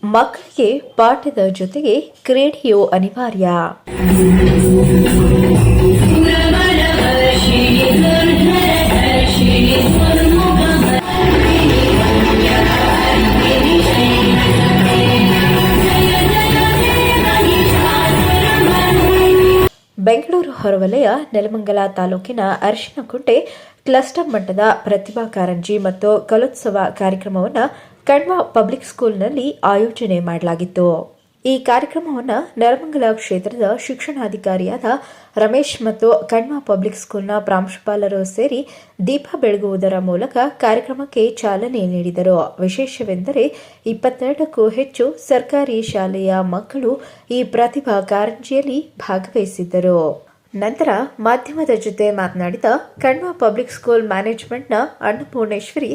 ಮಕ್ಕಳಿಗೆ ಪಾಠದ ಜೊತೆಗೆ ಕ್ರೀಡೆಯೂ ಅನಿವಾರ್ಯ. ಬೆಂಗಳೂರು ಹೊರವಲಯ ನೆಲಮಂಗಲ ತಾಲೂಕಿನ ಅರಿಶಿನಕುಂಟೆ ಕ್ಲಸ್ಟರ್ ಮಟ್ಟದ ಪ್ರತಿಭಾ ಕಾರಂಜಿ ಮತ್ತು ಕಲೋತ್ಸವ ಕಾರ್ಯಕ್ರಮವನ್ನು ಕಣ್ವ ಪಬ್ಲಿಕ್ ಸ್ಕೂಲ್ನಲ್ಲಿ ಆಯೋಜನೆ ಮಾಡಲಾಗಿತ್ತು. ಈ ಕಾರ್ಯಕ್ರಮವನ್ನು ನೆಲಮಂಗಲ ಕ್ಷೇತ್ರದ ಶಿಕ್ಷಣಾಧಿಕಾರಿಯಾದ ರಮೇಶ್ ಮತ್ತು ಕಣ್ವ ಪಬ್ಲಿಕ್ ಸ್ಕೂಲ್ನ ಪ್ರಾಂಶುಪಾಲರು ಸೇರಿ ದೀಪ ಬೆಳಗುವುದರ ಮೂಲಕ ಕಾರ್ಯಕ್ರಮಕ್ಕೆ ಚಾಲನೆ ನೀಡಿದರು. ವಿಶೇಷವೆಂದರೆ 22ಕ್ಕೂ ಹೆಚ್ಚು ಸರ್ಕಾರಿ ಶಾಲೆಯ ಮಕ್ಕಳು ಈ ಪ್ರತಿಭಾ ಕಾರಂಜಿಯಲ್ಲಿ ಭಾಗವಹಿಸಿದ್ದರು. ನಂತರ ಮಾಧ್ಯಮದ ಜೊತೆ ಮಾತನಾಡಿದ ಕಣ್ವ ಪಬ್ಲಿಕ್ ಸ್ಕೂಲ್ ಮ್ಯಾನೇಜ್ಮೆಂಟ್ನ ಅನ್ನಪೂರ್ಣೇಶ್ವರಿ,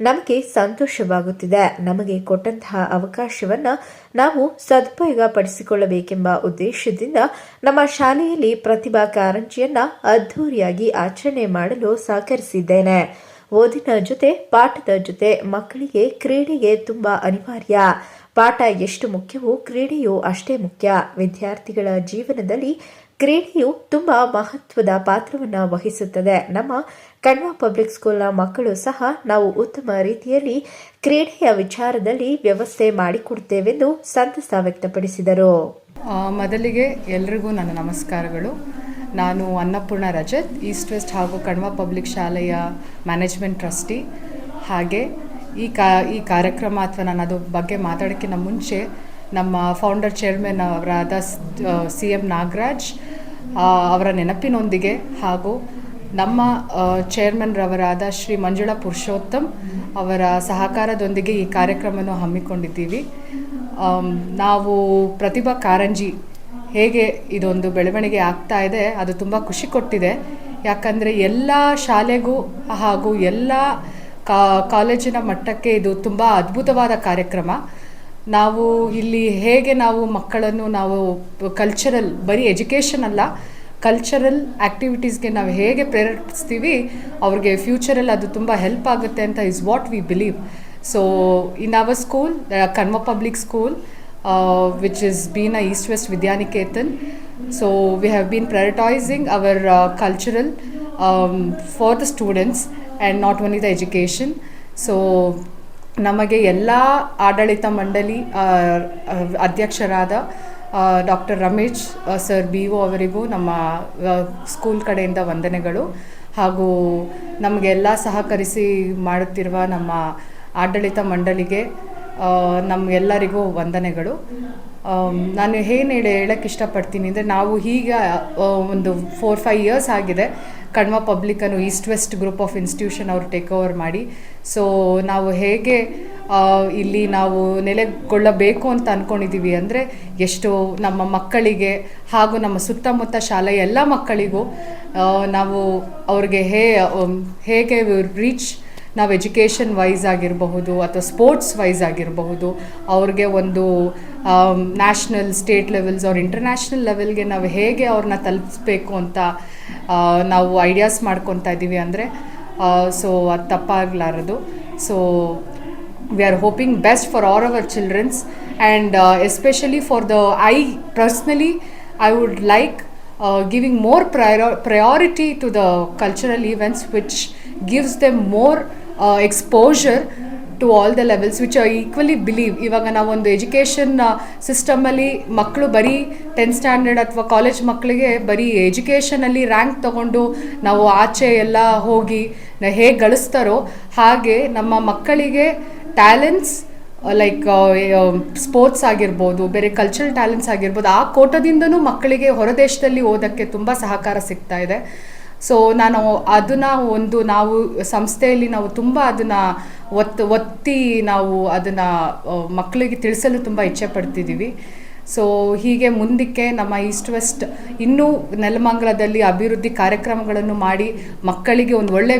ನಮಗೆ ಸಂತೋಷವಾಗುತ್ತಿದೆ. ನಮಗೆ ಕೊಟ್ಟಂತಹ ಅವಕಾಶವನ್ನು ನಾವು ಸದುಪಯೋಗ ಪಡಿಸಿಕೊಳ್ಳಬೇಕೆಂಬ ಉದ್ದೇಶದಿಂದ ನಮ್ಮ ಶಾಲೆಯಲ್ಲಿ ಪ್ರತಿಭಾ ಕಾರಂಜಿಯನ್ನು ಅದ್ಧೂರಿಯಾಗಿ ಆಚರಣೆ ಮಾಡಲು ಸಹಕರಿಸಿದ್ದೇನೆ. ಓದಿನ ಜೊತೆ ಪಾಠದ ಜೊತೆ ಮಕ್ಕಳಿಗೆ ಕ್ರೀಡೆಗೆ ತುಂಬಾ ಅನಿವಾರ್ಯ. ಪಾಠ ಎಷ್ಟು ಮುಖ್ಯವೋ ಕ್ರೀಡೆಯೂ ಅಷ್ಟೇ ಮುಖ್ಯ. ವಿದ್ಯಾರ್ಥಿಗಳ ಜೀವನದಲ್ಲಿ ಕ್ರೀಡೆಯು ತುಂಬಾ ಮಹತ್ವದ ಪಾತ್ರವನ್ನು ವಹಿಸುತ್ತದೆ. ನಮ್ಮ ಕಣ್ವ ಪಬ್ಲಿಕ್ ಸ್ಕೂಲ್ನ ಮಕ್ಕಳು ಸಹ ನಾವು ಉತ್ತಮ ರೀತಿಯಲ್ಲಿ ಕ್ರೀಡೆಯ ವಿಚಾರದಲ್ಲಿ ವ್ಯವಸ್ಥೆ ಮಾಡಿಕೊಡುತ್ತೇವೆಂದು ಸಂತಸ ವ್ಯಕ್ತಪಡಿಸಿದರು. ಮೊದಲಿಗೆ ಎಲ್ರಿಗೂ ನನ್ನ ನಮಸ್ಕಾರಗಳು. ನಾನು ಅನ್ನಪೂರ್ಣ ರಜತ್, ಈಸ್ಟ್ ವೆಸ್ಟ್ ಹಾಗೂ ಕಣ್ವ ಪಬ್ಲಿಕ್ ಶಾಲೆಯ ಮ್ಯಾನೇಜ್ಮೆಂಟ್ ಟ್ರಸ್ಟಿ. ಹಾಗೆ ಈ ಕಾರ್ಯಕ್ರಮ ಅಥವಾ ನಾನು ಅದ್ರ ಬಗ್ಗೆ ಮಾತಾಡೋಕ್ಕಿಂತ ಮುಂಚೆ ನಮ್ಮ ಫೌಂಡರ್ ಚೇರ್ಮನ್ ಅವರಾದ CM ನಾಗರಾಜ್ ಅವರ ನೆನಪಿನೊಂದಿಗೆ ಹಾಗೂ ನಮ್ಮ ಚೇರ್ಮನ್ ರವರಾದ ಶ್ರೀ ಮಂಜುಳಾ ಪುರುಷೋತ್ತಮ್ ಅವರ ಸಹಕಾರದೊಂದಿಗೆ ಈ ಕಾರ್ಯಕ್ರಮವನ್ನು ಹಮ್ಮಿಕೊಂಡಿದ್ದೀವಿ. ನಾವು ಪ್ರತಿಭಾ ಕಾರಂಜಿ ಹೇಗೆ ಇದೊಂದು ಬೆಳವಣಿಗೆ ಆಗ್ತಾ ಇದೆ, ಅದು ತುಂಬ ಖುಷಿ ಕೊಟ್ಟಿದೆ. ಯಾಕಂದರೆ ಎಲ್ಲ ಶಾಲೆಗೂ ಹಾಗೂ ಎಲ್ಲ ಕಾಲೇಜಿನ ಮಟ್ಟಕ್ಕೆ ಇದು ತುಂಬ ಅದ್ಭುತವಾದ ಕಾರ್ಯಕ್ರಮ. ನಾವು ಇಲ್ಲಿ ಹೇಗೆ ನಾವು ಮಕ್ಕಳನ್ನು ನಾವು ಕಲ್ಚರಲ್, ಬರೀ ಎಜುಕೇಷನ್ ಅಲ್ಲ, ಕಲ್ಚರಲ್ ಆ್ಯಕ್ಟಿವಿಟೀಸ್ಗೆ ನಾವು ಹೇಗೆ ಪ್ರೇರೇಪಿಸ್ತೀವಿ, ಅವ್ರಿಗೆ ಫ್ಯೂಚರಲ್ಲಿ ಅದು ತುಂಬ ಹೆಲ್ಪ್ ಆಗುತ್ತೆ ಅಂತ is what we believe. So in our school, Kanva public school, which is been a East West Vidyaniketan, so we have been prioritising our cultural for the students and not only the education. So ನಮಗೆ ಎಲ್ಲ ಆಡಳಿತ ಮಂಡಳಿ ಅಧ್ಯಕ್ಷರಾದ doctor Ramesh sir BO ಅವರಿಗೂ ನಮ್ಮ school ಕಡೆಯಿಂದ ವಂದನೆಗಳು. ಹಾಗೂ ನಮಗೆಲ್ಲ ಸಹಕರಿಸಿ ಮಾಡುತ್ತಿರುವ ನಮ್ಮ ಆಡಳಿತ ಮಂಡಳಿಗೆ ನಮಗೆಲ್ಲರಿಗೂ ವಂದನೆಗಳು. ನಾನು ಹೇಳಕ್ಕೆ ಇಷ್ಟಪಡ್ತೀನಿ ಅಂದರೆ, ನಾವು ಈಗ ಒಂದು 4-5 ಇಯರ್ಸ್ ಆಗಿದೆ ಕಣ್ವ ಪಬ್ಲಿಕನ್ನು East West group of institution ಅವರು ಟೇಕ್ ಓವರ್ ಮಾಡಿ. ಸೊ ನಾವು ಹೇಗೆ ಇಲ್ಲಿ ನಾವು ನೆಲೆಗೊಳ್ಳಬೇಕು ಅಂತ ಅಂದ್ಕೊಂಡಿದ್ದೀವಿ ಅಂದರೆ, ಎಷ್ಟು ನಮ್ಮ ಮಕ್ಕಳಿಗೆ ಹಾಗೂ ನಮ್ಮ ಸುತ್ತಮುತ್ತ ಶಾಲೆಯ ಎಲ್ಲ ಮಕ್ಕಳಿಗೂ ನಾವು ಅವ್ರಿಗೆ ಹೇಗೆ ರೀಚ್, ನಾವು ಎಜುಕೇಷನ್ ವೈಸ್ ಆಗಿರಬಹುದು ಅಥವಾ ಸ್ಪೋರ್ಟ್ಸ್ ವೈಸ್ ಆಗಿರಬಹುದು, ಅವ್ರಿಗೆ ಒಂದು ನ್ಯಾಷನಲ್, ಸ್ಟೇಟ್ ಲೆವೆಲ್ಸ್ ಅವ್ರ ಇಂಟರ್ನ್ಯಾಷನಲ್ ಲೆವೆಲ್ಗೆ ನಾವು ಹೇಗೆ ಅವ್ರನ್ನ ತಲುಪಿಸ್ಬೇಕು ಅಂತ ನಾವು ಐಡಿಯಾಸ್ ಮಾಡ್ಕೊತಾ ಇದ್ದೀವಿ. ಅಂದರೆ ಸೊ ಅದು ತಪ್ಪಾಗಲಾರದು. So we are hoping best for all our childrens, and especially for I personally, I would like giving more priority to the cultural events, which gives them more exposure to all the levels, which I equally believe. ಇವಾಗ ನಾವೊಂದು education ಸಿಸ್ಟಮಲ್ಲಿ ಮಕ್ಕಳು ಬರೀ 10th standard ಅಥವಾ college ಮಕ್ಕಳಿಗೆ ಬರೀ ಎಜುಕೇಷನಲ್ಲಿ rank ತೊಗೊಂಡು ನಾವು ಆಚೆ ಎಲ್ಲ ಹೋಗಿ ಹೇಗೆ ಗಳಿಸ್ತಾರೋ, ಹಾಗೆ ನಮ್ಮ ಮಕ್ಕಳಿಗೆ ಟ್ಯಾಲೆಂಟ್ಸ್ ಲೈಕ್ ಸ್ಪೋರ್ಟ್ಸ್ ಆಗಿರ್ಬೋದು, ಬೇರೆ ಕಲ್ಚರಲ್ ಟ್ಯಾಲೆಂಟ್ಸ್ ಆಗಿರ್ಬೋದು, ಆ ಕೋಟದಿಂದನೂ ಮಕ್ಕಳಿಗೆ ಹೊರದೇಶದಲ್ಲಿ ಓದೋಕ್ಕೆ ತುಂಬ ಸಹಕಾರ ಸಿಗ್ತಾ ಇದೆ. ಸೊ ನಾವು ಸಂಸ್ಥೆಯಲ್ಲಿ ನಾವು ತುಂಬ ಅದನ್ನು ಒತ್ತಿ ನಾವು ಅದನ್ನು ಮಕ್ಕಳಿಗೆ ತಿಳಿಸಲು ತುಂಬ ಇಚ್ಛೆ ಪಡ್ತಿದ್ದೀವಿ. ಸೊ ಹೀಗೆ ಮುಂದಕ್ಕೆ ನಮ್ಮ ಈಸ್ಟ್ ವೆಸ್ಟ್ ಇನ್ನೂ ನೆಲಮಂಗಲದಲ್ಲಿ ಅಭಿವೃದ್ಧಿ ಕಾರ್ಯಕ್ರಮಗಳನ್ನು ಮಾಡಿ ಮಕ್ಕಳಿಗೆ ಒಂದು ಒಳ್ಳೆಯ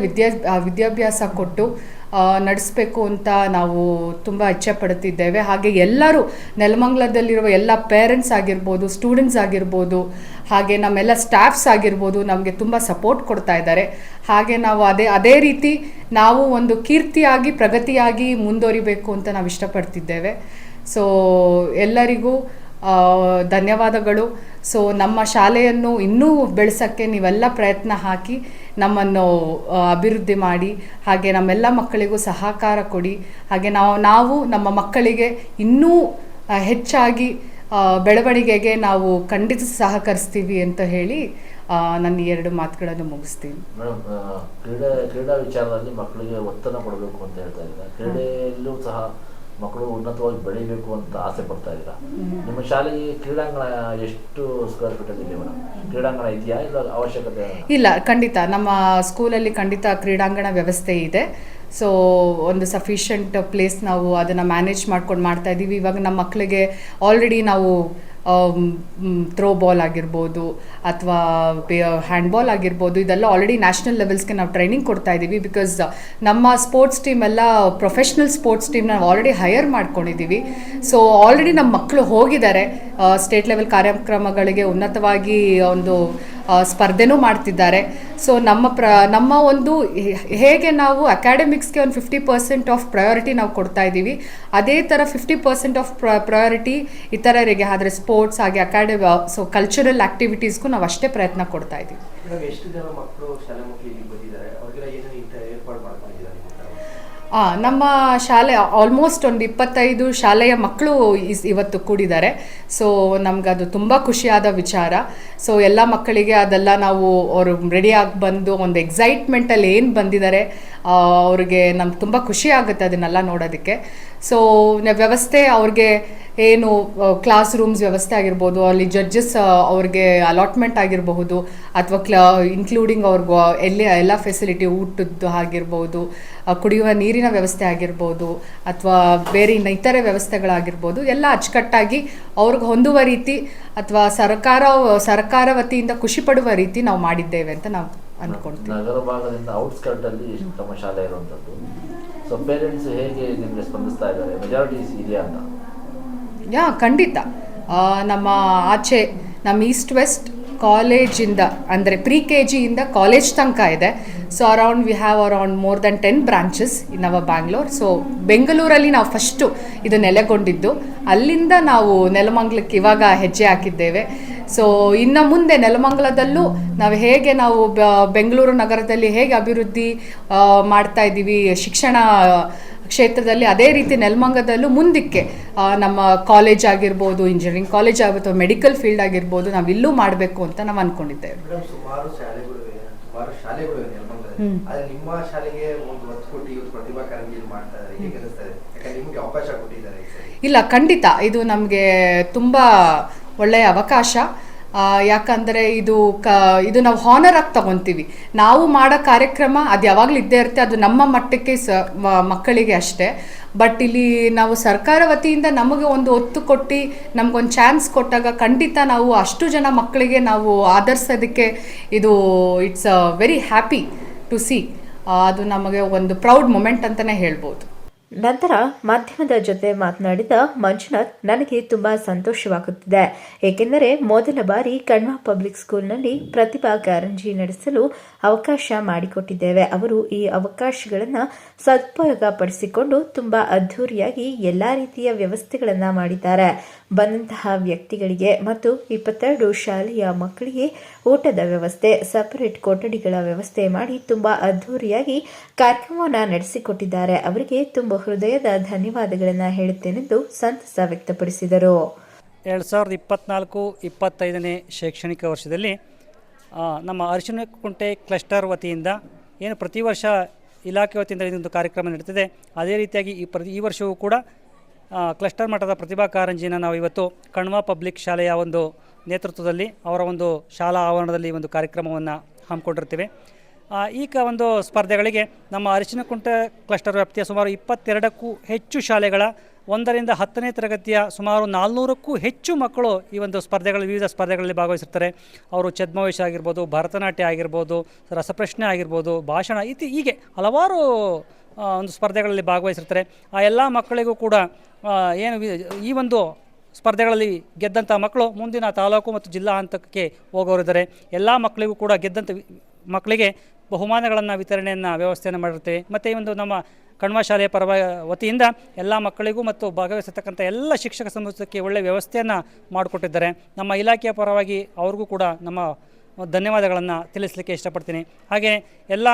ವಿದ್ಯಾಭ್ಯಾಸ ಕೊಟ್ಟು ನಡೆಸಬೇಕು ಅಂತ ನಾವು ತುಂಬ ಇಚ್ಛೆ ಪಡುತ್ತಿದ್ದೇವೆ. ಹಾಗೆ ಎಲ್ಲರೂ ನೆಲಮಂಗಲದಲ್ಲಿರುವ ಎಲ್ಲ ಪೇರೆಂಟ್ಸ್ ಆಗಿರ್ಬೋದು, ಸ್ಟೂಡೆಂಟ್ಸ್ ಆಗಿರ್ಬೋದು, ಹಾಗೆ ನಮ್ಮೆಲ್ಲ ಸ್ಟಾಫ್ಸ್ ಆಗಿರ್ಬೋದು ನಮಗೆ ತುಂಬ ಸಪೋರ್ಟ್ ಕೊಡ್ತಾ ಇದ್ದಾರೆ. ಹಾಗೆ ನಾವು ಅದೇ ರೀತಿ ನಾವು ಒಂದು ಕೀರ್ತಿಯಾಗಿ ಪ್ರಗತಿಯಾಗಿ ಮುಂದುವರಿಬೇಕು ಅಂತ ನಾವು ಇಷ್ಟಪಡ್ತಿದ್ದೇವೆ. ಸೊ ಎಲ್ಲರಿಗೂ ಧನ್ಯವಾದಗಳು. ಸೊ ನಮ್ಮ ಶಾಲೆಯನ್ನು ಇನ್ನೂ ಬೆಳೆಸೋಕ್ಕೆ ನೀವೆಲ್ಲ ಪ್ರಯತ್ನ ಹಾಕಿ ನಮ್ಮನ್ನು ಅಭಿವೃದ್ಧಿ ಮಾಡಿ, ಹಾಗೆ ನಮ್ಮೆಲ್ಲ ಮಕ್ಕಳಿಗೂ ಸಹಕಾರ ಕೊಡಿ. ಹಾಗೆ ನಾವು ನಮ್ಮ ಮಕ್ಕಳಿಗೆ ಇನ್ನೂ ಹೆಚ್ಚಾಗಿ ಬೆಳವಣಿಗೆಗೆ ನಾವು ಖಂಡಿತ ಸಹಕರಿಸ್ತೀವಿ ಅಂತ ಹೇಳಿ ನನ್ನ 2 ಮಾತುಗಳನ್ನು ಮುಗಿಸ್ತೀನಿ. ಮೇಡಮ್, ಕ್ರೀಡಾ ವಿಚಾರದಲ್ಲಿ ಮಕ್ಕಳಿಗೆ ಒತ್ತನ್ನು ಕೊಡಬೇಕು ಅಂತ ಹೇಳ್ತಾ ಇದ್ದೀರಾ. ಕ್ರೀಡೆಯಲ್ಲೂ ಸಹ ಮಕ್ಕಳು ಉನ್ನತವಾಗಿ ಬೆಳಿಬೇಕು ಅಂತ ಆಸೆ ಪಡ್ತಾ ಇದ್ದೀರಾ. ನಿಮ್ಮ ಶಾಲೆಗೆ ಕ್ರೀಡಾಂಗಣ ಎಷ್ಟು ಸ್ಕ್ವೇರ್ ಫೀಟ್ ಇದೆ ಮೇಡಮ್? ಕ್ರೀಡಾಂಗಣ ಇದೆಯಾ ಇಲ್ಲ ಅವಶ್ಯಕತೆ? ಇಲ್ಲ, ಖಂಡಿತ ನಮ್ಮ ಸ್ಕೂಲಲ್ಲಿ ಖಂಡಿತ ಕ್ರೀಡಾಂಗಣ ವ್ಯವಸ್ಥೆ ಇದೆ. ಸೊ ಒಂದು ಸಫಿಷಿಯಂಟ್ ಪ್ಲೇಸ್ ನಾವು ಅದನ್ನು ಮ್ಯಾನೇಜ್ ಮಾಡ್ಕೊಂಡು ಮಾಡ್ತಾ ಇದ್ದೀವಿ. ಇವಾಗ ನಮ್ಮ ಮಕ್ಕಳಿಗೆ ಆಲ್ರೆಡಿ ನಾವು ಥ್ರೋ ಬಾಲ್ ಆಗಿರ್ಬೋದು ಅಥವಾ ಹ್ಯಾಂಡ್ಬಾಲ್ ಆಗಿರ್ಬೋದು, ಇದೆಲ್ಲ ಆಲ್ರೆಡಿ ನ್ಯಾಷನಲ್ ಲೆವೆಲ್ಸ್ಗೆ ನಾವು ಟ್ರೈನಿಂಗ್ ಕೊಡ್ತಾ ಇದ್ದೀವಿ. ಬಿಕಾಸ್ ನಮ್ಮ ಸ್ಪೋರ್ಟ್ಸ್ ಟೀಮ್ ಎಲ್ಲ ಪ್ರೊಫೆಷ್ನಲ್ ಸ್ಪೋರ್ಟ್ಸ್ ಟೀಮ್ ನಾವು ಆಲ್ರೆಡಿ ಹೈಯರ್ ಮಾಡ್ಕೊಂಡಿದ್ದೀವಿ. ಸೊ ಆಲ್ರೆಡಿ ನಮ್ಮ ಮಕ್ಕಳು ಹೋಗಿದ್ದಾರೆ ಸ್ಟೇಟ್ ಲೆವೆಲ್ ಕಾರ್ಯಕ್ರಮಗಳಿಗೆ, ಉನ್ನತವಾಗಿ ಒಂದು ಸ್ಪರ್ಧೆನೂ ಮಾಡ್ತಿದ್ದಾರೆ. ಸೊ ನಮ್ಮ ಒಂದು ಹೇಗೆ ನಾವು ಅಕಾಡೆಮಿಕ್ಸ್ಗೆ ಒಂದು 50% ಆಫ್ ಪ್ರಯಾರಿಟಿ ನಾವು ಕೊಡ್ತಾ ಇದ್ದೀವಿ, ಅದೇ ಥರ 50% ಆಫ್ ಪ್ರಯಾರಿಟಿ ಇತರರಿಗೆ, ಆದರೆ ಸ್ಪೋರ್ಟ್ಸ್ ಹಾಗೆ ಸೊ ಕಲ್ಚರಲ್ ಆ್ಯಕ್ಟಿವಿಟೀಸ್ಗೂ ನಾವು ಅಷ್ಟೇ ಪ್ರಯತ್ನ ಕೊಡ್ತಾ ಇದ್ದೀವಿ. ಎಷ್ಟು ಜನ ಮಕ್ಕಳು ಶಾಲೆ ಮಕ್ಕಳು ಇಲ್ಲಿ ಬಂದಿದ್ದಾರೆ, ಅವ್ರಿಗೆಲ್ಲ ಏನೇನು ಏರ್ಪಾಡು ಮಾಡ್ಕೊಂಡಿದ್ದಾರೆ? ನಮ್ಮ ಶಾಲೆ ಆಲ್ಮೋಸ್ಟ್ ಒಂದು 25 ಶಾಲೆಯ ಮಕ್ಕಳು ಇವತ್ತು ಕೂಡಿದ್ದಾರೆ. ಸೊ ನಮಗದು ತುಂಬ ಖುಷಿಯಾದ ವಿಚಾರ. ಸೊ ಎಲ್ಲ ಮಕ್ಕಳಿಗೆ ಅದೆಲ್ಲ ನಾವು ಅವರು ರೆಡಿಯಾಗಿ ಬಂದು ಒಂದು ಎಕ್ಸೈಟ್ಮೆಂಟಲ್ಲಿ ಏನು ಬಂದಿದ್ದಾರೆ ಅವ್ರಿಗೆ ನಮ್ಗೆ ತುಂಬ ಖುಷಿ ಆಗುತ್ತೆ ಅದನ್ನೆಲ್ಲ ನೋಡೋದಕ್ಕೆ. ಸೊ ವ್ಯವಸ್ಥೆ ಅವ್ರಿಗೆ ಏನು ಕ್ಲಾಸ್ ರೂಮ್ಸ್ ವ್ಯವಸ್ಥೆ ಆಗಿರ್ಬೋದು, ಅಲ್ಲಿ ಜಡ್ಜಸ್ ಅವ್ರಿಗೆ ಅಲಾಟ್ಮೆಂಟ್ ಆಗಿರಬಹುದು, ಅಥವಾ ಇನ್ಕ್ಲೂಡಿಂಗ್ ಅವ್ರಿಗೆ ಎಲ್ಲ ಫೆಸಿಲಿಟಿ ಊಟದ್ದು ಆಗಿರ್ಬೋದು, ಕುಡಿಯುವ ನೀರಿನ ವ್ಯವಸ್ಥೆ ಆಗಿರ್ಬೋದು, ಅಥವಾ ಬೇರೆ ಇತರೆ ವ್ಯವಸ್ಥೆಗಳಾಗಿರ್ಬೋದು, ಎಲ್ಲ ಅಚ್ಚುಕಟ್ಟಾಗಿ ಅವ್ರಿಗೆ ಹೊಂದುವ ರೀತಿ ಅಥವಾ ಸರ್ಕಾರ ವತಿಯಿಂದ ಖುಷಿ ಪಡುವ ರೀತಿ ನಾವು ಮಾಡಿದ್ದೇವೆ ಅಂತ ನಾವು ಅಂದ್ಕೊಳ್ತೀವಿ. ನಗರ ಭಾಗದಿಂದ ಔಟ್ಸ್ಕರ್ಟ್ ಅಲ್ಲಿ ತಮ್ಮ ಶಾಲೆ ಇರುವಂಥದ್ದು. ಸೊ ಪೇರೆಂಟ್ಸ್ ಹೇಗೆ ನಿಮಗೆ ಸ್ಪಂದಿಸ್ತಾ ಇದ್ದಾರೆ? ಮೆಜಾರಿಟೀಸ್ ಇದೆಯಾ ಅಂತ? ಖಂಡಿತ. ನಮ್ಮ ಆಚೆ ನಮ್ಮ ಈಸ್ಟ್ ವೆಸ್ಟ್ ಕಾಲೇಜಿಂದ ಅಂದರೆ pre-KG ಇಂದ ಕಾಲೇಜ್ ತನಕ ಇದೆ. So we have around more than 10 branches in our Bangalore. So ಬೆಂಗಳೂರಲ್ಲಿ ನಾವು ಫಸ್ಟು ಇದು ನೆಲೆಗೊಂಡಿದ್ದು, ಅಲ್ಲಿಂದ ನಾವು ನೆಲಮಂಗಲಕ್ಕೆ ಇವಾಗ ಹೆಜ್ಜೆ ಹಾಕಿದ್ದೇವೆ. ಸೊ ಇನ್ನು ಮುಂದೆ ನೆಲಮಂಗಲದಲ್ಲೂ ನಾವು ಬೆಂಗಳೂರು ನಗರದಲ್ಲಿ ಹೇಗೆ ಅಭಿವೃದ್ಧಿ ಮಾಡ್ತಾ ಇದ್ದೀವಿ ಶಿಕ್ಷಣ ಕ್ಷೇತ್ರದಲ್ಲಿ, ಅದೇ ರೀತಿ ನೆಲಮಂಗಲದಲ್ಲೂ ಮುಂದಕ್ಕೆ ನಮ್ಮ ಕಾಲೇಜ್ ಆಗಿರ್ಬೋದು, ಇಂಜಿನಿಯರಿಂಗ್ ಕಾಲೇಜ್ ಆಗಿರ್ಬೋದು, ಮೆಡಿಕಲ್ ಫೀಲ್ಡ್ ಆಗಿರ್ಬೋದು, ನಾವು ಇಲ್ಲೂ ಮಾಡಬೇಕು ಅಂತ ನಾವು ಅಂದ್ಕೊಂಡಿದ್ದೇವೆ. ಸುಮಾರು ಶಾಲೆಗಳು ನೆಲಮಂಗಲದಲ್ಲಿ, ಆದರೆ ನಿಮ್ಮ ಶಾಲೆಗೆ ಒಂದು ಒತ್ತು ಕೊಟ್ಟು ಇವತ್ತು ಪ್ರತಿಭಾ ಕಾರಂಜಿ ಮಾಡ್ತಾ ಇದ್ದಾರೆ, ಹೇಗೆ ಅನಿಸ್ತದೆ? ಯಾಕಂದ್ರೆ ನಿಮಗೆ ಅವಕಾಶ ಕೊಟ್ಟಿದ್ದಾರೆ. ಇಲ್ಲ, ಖಂಡಿತ ಇದು ನಮಗೆ ತುಂಬ ಒಳ್ಳೆಯ ಅವಕಾಶ. ಯಾಕಂದರೆ ಇದು ನಾವು ಹಾನರ್ ಆಗಿ ತಗೊತೀವಿ. ನಾವು ಮಾಡೋ ಕಾರ್ಯಕ್ರಮ ಅದು ಯಾವಾಗಲೂ ಇದ್ದೇ ಇರುತ್ತೆ, ಅದು ನಮ್ಮ ಮಟ್ಟಕ್ಕೆ ಮಕ್ಕಳಿಗೆ ಅಷ್ಟೇ. ಬಟ್ ಇಲ್ಲಿ ನಾವು ಸರ್ಕಾರ ವತಿಯಿಂದ ನಮಗೆ ಒಂದು ಒತ್ತು ಕೊಟ್ಟು ನಮಗೊಂದು ಚಾನ್ಸ್ ಕೊಟ್ಟಾಗ ಖಂಡಿತ ನಾವು ಅಷ್ಟು ಜನ ಮಕ್ಕಳಿಗೆ ನಾವು ಆಧರಿಸೋದಕ್ಕೆ it's very happy to see. ಅದು ನಮಗೆ ಒಂದು ಪ್ರೌಡ್ ಮೊಮೆಂಟ್ ಅಂತಲೇ ಹೇಳ್ಬೋದು. ನಂತರ ಮಾಧ್ಯಮದ ಜೊತೆ ಮಾತನಾಡಿದ ಮಂಜುನಾಥ್, ನನಗೆ ತುಂಬ ಸಂತೋಷವಾಗುತ್ತಿದೆ, ಏಕೆಂದರೆ ಮೊದಲ ಬಾರಿ ಕಣ್ವ ಪಬ್ಲಿಕ್ ಸ್ಕೂಲ್ನಲ್ಲಿ ಪ್ರತಿಭಾ ಕಾರಂಜಿ ನಡೆಸಲು ಅವಕಾಶ ಮಾಡಿಕೊಟ್ಟಿದ್ದೇವೆ. ಅವರು ಈ ಅವಕಾಶಗಳನ್ನು ಸದುಪಯೋಗಪಡಿಸಿಕೊಂಡು ತುಂಬ ಅದ್ಧೂರಿಯಾಗಿ ಎಲ್ಲ ರೀತಿಯ ವ್ಯವಸ್ಥೆಗಳನ್ನು ಮಾಡಿದ್ದಾರೆ. ಬಂದಂತಹ ವ್ಯಕ್ತಿಗಳಿಗೆ ಮತ್ತು 22 ಶಾಲೆಯ ಮಕ್ಕಳಿಗೆ ಊಟದ ವ್ಯವಸ್ಥೆ, ಸಪರೇಟ್ ಕೊಠಡಿಗಳ ವ್ಯವಸ್ಥೆ ಮಾಡಿ ತುಂಬ ಅದ್ಧೂರಿಯಾಗಿ ಕಾರ್ಯಕ್ರಮವನ್ನು ನಡೆಸಿಕೊಟ್ಟಿದ್ದಾರೆ. ಅವರಿಗೆ ತುಂಬ ಹೃದಯದ ಧನ್ಯವಾದಗಳನ್ನು ಹೇಳುತ್ತೇನೆಂದು ಸಂತಸ ವ್ಯಕ್ತಪಡಿಸಿದರು. 2024-25ನೇ ಶೈಕ್ಷಣಿಕ ವರ್ಷದಲ್ಲಿ ನಮ್ಮ ಅರಿಶಿನಕುಂಟೆ ಕ್ಲಸ್ಟರ್ ವತಿಯಿಂದ ಏನು ಪ್ರತಿ ವರ್ಷ ಇಲಾಖೆ ವತಿಯಿಂದ ಇದೊಂದು ಕಾರ್ಯಕ್ರಮ ನಡೀತದೆ, ಅದೇ ರೀತಿಯಾಗಿ ಈ ವರ್ಷವೂ ಕೂಡ ಕ್ಲಸ್ಟರ್ ಮಟ್ಟದ ಪ್ರತಿಭಾ ಕಾರಂಜಿನ ನಾವು ಇವತ್ತು ಕಣ್ವ ಪಬ್ಲಿಕ್ ಶಾಲೆಯ ಒಂದು ನೇತೃತ್ವದಲ್ಲಿ ಅವರ ಒಂದು ಶಾಲಾ ಆವರಣದಲ್ಲಿ ಒಂದು ಕಾರ್ಯಕ್ರಮವನ್ನು ಹಮ್ಮಿಕೊಂಡಿರ್ತೀವಿ. ಈ ಒಂದು ಸ್ಪರ್ಧೆಗಳಿಗೆ ನಮ್ಮ ಅರಿಶಿನಕುಂಟೆ ಕ್ಲಸ್ಟರ್ ವ್ಯಾಪ್ತಿಯ ಸುಮಾರು 22ಕ್ಕೂ ಹೆಚ್ಚು ಶಾಲೆಗಳ 1ರಿಂದ 10ನೇ ತರಗತಿಯ ಸುಮಾರು 400ಕ್ಕೂ ಹೆಚ್ಚು ಮಕ್ಕಳು ಈ ಒಂದು ವಿವಿಧ ಸ್ಪರ್ಧೆಗಳಲ್ಲಿ ಭಾಗವಹಿಸಿರ್ತಾರೆ. ಅವರು ಛದ್ಮವೇಶ ಆಗಿರ್ಬೋದು, ಭರತನಾಟ್ಯ ಆಗಿರ್ಬೋದು, ರಸಪ್ರಶ್ನೆ ಆಗಿರ್ಬೋದು, ಭಾಷಣ ಹೀಗೆ ಹಲವಾರು ಒಂದು ಸ್ಪರ್ಧೆಗಳಲ್ಲಿ ಭಾಗವಹಿಸಿರ್ತಾರೆ. ಆ ಎಲ್ಲ ಮಕ್ಕಳಿಗೂ ಕೂಡ ಈ ಒಂದು ಸ್ಪರ್ಧೆಗಳಲ್ಲಿ ಗೆದ್ದಂಥ ಮಕ್ಕಳು ಮುಂದಿನ ತಾಲೂಕು ಮತ್ತು ಜಿಲ್ಲಾ ಹಂತಕ್ಕೆ ಹೋಗೋರಿದ್ದಾರೆ. ಎಲ್ಲ ಮಕ್ಕಳಿಗೂ ಕೂಡ ಗೆದ್ದಂಥ ಮಕ್ಕಳಿಗೆ ಬಹುಮಾನಗಳನ್ನು ವಿತರಣೆಯನ್ನು ವ್ಯವಸ್ಥೆಯನ್ನು ಮಾಡಿರ್ತೇವೆ. ಮತ್ತು ಈ ಒಂದು ನಮ್ಮ ಕಣ್ವ ಶಾಲೆಯ ವತಿಯಿಂದ ಎಲ್ಲ ಮಕ್ಕಳಿಗೂ ಮತ್ತು ಭಾಗವಹಿಸತಕ್ಕಂಥ ಎಲ್ಲ ಶಿಕ್ಷಕ ಸಮೂಹಕ್ಕೆ ಒಳ್ಳೆಯ ವ್ಯವಸ್ಥೆಯನ್ನು ಮಾಡಿಕೊಟ್ಟಿದ್ದಾರೆ. ನಮ್ಮ ಇಲಾಖೆಯ ಪರವಾಗಿ ಅವ್ರಿಗೂ ಕೂಡ ನಮ್ಮ ಧನ್ಯವಾದಗಳನ್ನು ತಿಳಿಸಲಿಕ್ಕೆ ಇಷ್ಟಪಡ್ತೀನಿ. ಹಾಗೆ ಎಲ್ಲ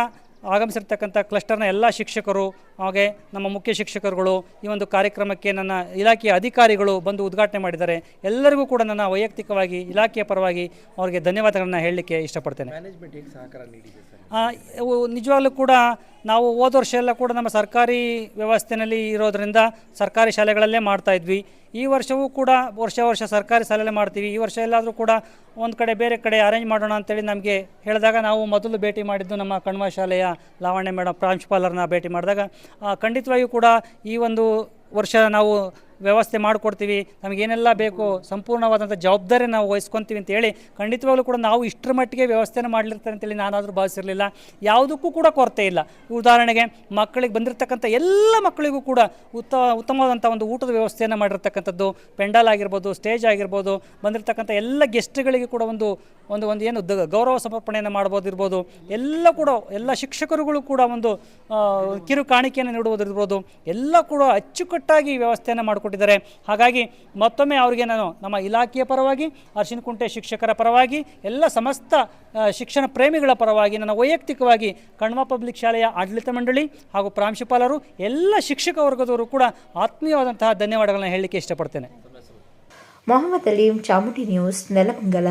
ಆಗಮಿಸಿರ್ತಕ್ಕಂಥ ಕ್ಲಸ್ಟರ್ನ ಎಲ್ಲ ಶಿಕ್ಷಕರು, ಹಾಗೆ ನಮ್ಮ ಮುಖ್ಯ ಶಿಕ್ಷಕರುಗಳು, ಈ ಒಂದು ಕಾರ್ಯಕ್ರಮಕ್ಕೆ ನನ್ನ ಇಲಾಖೆಯ ಅಧಿಕಾರಿಗಳು ಬಂದು ಉದ್ಘಾಟನೆ ಮಾಡಿದ್ದಾರೆ. ಎಲ್ಲರಿಗೂ ಕೂಡ ನನ್ನ ವೈಯಕ್ತಿಕವಾಗಿ ಇಲಾಖೆಯ ಪರವಾಗಿ ಅವರಿಗೆ ಧನ್ಯವಾದಗಳನ್ನು ಹೇಳಲಿಕ್ಕೆ ಇಷ್ಟಪಡ್ತೇನೆ. ಮ್ಯಾನೇಜ್ಮೆಂಟ್ ಹೇಗೆ ಸಹಕಾರ ನೀಡಿದೆ ಸರ್? ನಿಜವಾಗ್ಲೂ ಕೂಡ ನಾವು ಹೋದ ವರ್ಷ ಎಲ್ಲ ಕೂಡ ನಮ್ಮ ಸರ್ಕಾರಿ ವ್ಯವಸ್ಥೆಯಲ್ಲಿ ಇರೋದರಿಂದ ಸರ್ಕಾರಿ ಶಾಲೆಗಳಲ್ಲೇ ಮಾಡ್ತಾಯಿದ್ವಿ. ಈ ವರ್ಷವೂ ಕೂಡ ವರ್ಷ ಸರ್ಕಾರಿ ಶಾಲೆಯಲ್ಲೇ ಮಾಡ್ತೀವಿ. ಈ ವರ್ಷ ಎಲ್ಲಾದರೂ ಕೂಡ ಒಂದು ಕಡೆ ಬೇರೆ ಕಡೆ ಅರೇಂಜ್ ಮಾಡೋಣ ಅಂತೇಳಿ ನಮಗೆ ಹೇಳಿದಾಗ ನಾವು ಮೊದಲು ಭೇಟಿ ಮಾಡಿದ್ದು ನಮ್ಮ ಕಣ್ವ ಶಾಲೆಯ ಲಾವಣ್ಯ ಮೇಡಮ್ ಪ್ರಾಂಶುಪಾಲರನ್ನ ಭೇಟಿ ಮಾಡಿದಾಗ ಖಂಡಿತವಾಗಿಯೂ ಕೂಡ ಈ ಒಂದು ವರ್ಷ ನಾವು ವ್ಯವಸ್ಥೆ ಮಾಡಿಕೊಡ್ತೀವಿ, ನಮಗೇನೆಲ್ಲ ಬೇಕು ಸಂಪೂರ್ಣವಾದಂಥ ಜವಾಬ್ದಾರಿ ನಾವು ವಹಿಸ್ಕೊತೀವಿ ಅಂತೇಳಿ ಖಂಡಿತವಾಗ್ಲೂ ಕೂಡ ನಾವು ಇಷ್ಟರ ಮಟ್ಟಿಗೆ ವ್ಯವಸ್ಥೆಯನ್ನು ಮಾಡಲಿರ್ತಾರೆ ಅಂತೇಳಿ ನಾನಾದರೂ ಭಾವಿಸಿರಲಿಲ್ಲ. ಯಾವುದಕ್ಕೂ ಕೂಡ ಕೊರತೆ ಇಲ್ಲ. ಉದಾಹರಣೆಗೆ ಮಕ್ಕಳಿಗೆ ಬಂದಿರತಕ್ಕಂಥ ಎಲ್ಲ ಮಕ್ಕಳಿಗೂ ಕೂಡ ಉತ್ತಮವಾದಂಥ ಒಂದು ಊಟದ ವ್ಯವಸ್ಥೆಯನ್ನು ಮಾಡಿರ್ತಕ್ಕಂಥದ್ದು, ಪೆಂಡಾಲ್ ಆಗಿರ್ಬೋದು, ಸ್ಟೇಜ್ ಆಗಿರ್ಬೋದು, ಬಂದಿರತಕ್ಕಂಥ ಎಲ್ಲ ಗೆಸ್ಟ್ಗಳಿಗೆ ಕೂಡ ಒಂದು ಏನು ಗೌರವ ಸಮರ್ಪಣೆಯನ್ನು ಮಾಡ್ಬೋದಿರ್ಬೋದು, ಎಲ್ಲ ಶಿಕ್ಷಕರುಗಳು ಕೂಡ ಒಂದು ಕಿರು ಕಾಣಿಕೆಯನ್ನು ನೀಡುವುದಿರ್ಬೋದು, ಎಲ್ಲ ಕೂಡ ಅಚ್ಚುಕಟ್ಟಾಗಿ ವ್ಯವಸ್ಥೆಯನ್ನು ಮಾಡಿಕೊಟ್ಟಿದ್ದಾರೆ. ಹಾಗಾಗಿ ಮತ್ತೊಮ್ಮೆ ಅವರಿಗೆ ನಾನು ನಮ್ಮ ಇಲಾಖೆಯ ಪರವಾಗಿ, ಅರಿಶಿನಕುಂಟೆ ಶಿಕ್ಷಕರ ಪರವಾಗಿ, ಎಲ್ಲ ಸಮಸ್ತ ಶಿಕ್ಷಣ ಪ್ರೇಮಿಗಳ ಪರವಾಗಿ, ನನ್ನ ವೈಯಕ್ತಿಕವಾಗಿ ಕಣ್ವ ಪಬ್ಲಿಕ್ ಶಾಲೆಯ ಆಡಳಿತ ಮಂಡಳಿ ಹಾಗೂ ಪ್ರಾಂಶುಪಾಲರು, ಎಲ್ಲ ಶಿಕ್ಷಕ ವರ್ಗದವರು ಕೂಡ ಆತ್ಮೀಯವಾದಂತಹ ಧನ್ಯವಾದಗಳನ್ನು ಹೇಳಲಿಕ್ಕೆ ಇಷ್ಟಪಡ್ತೇನೆ. ಮೊಹಮ್ಮದ್ ಅಲೀಂ, ಚಾಮುಂಡಿ ನ್ಯೂಸ್, ನೆಲಮಂಗಲ.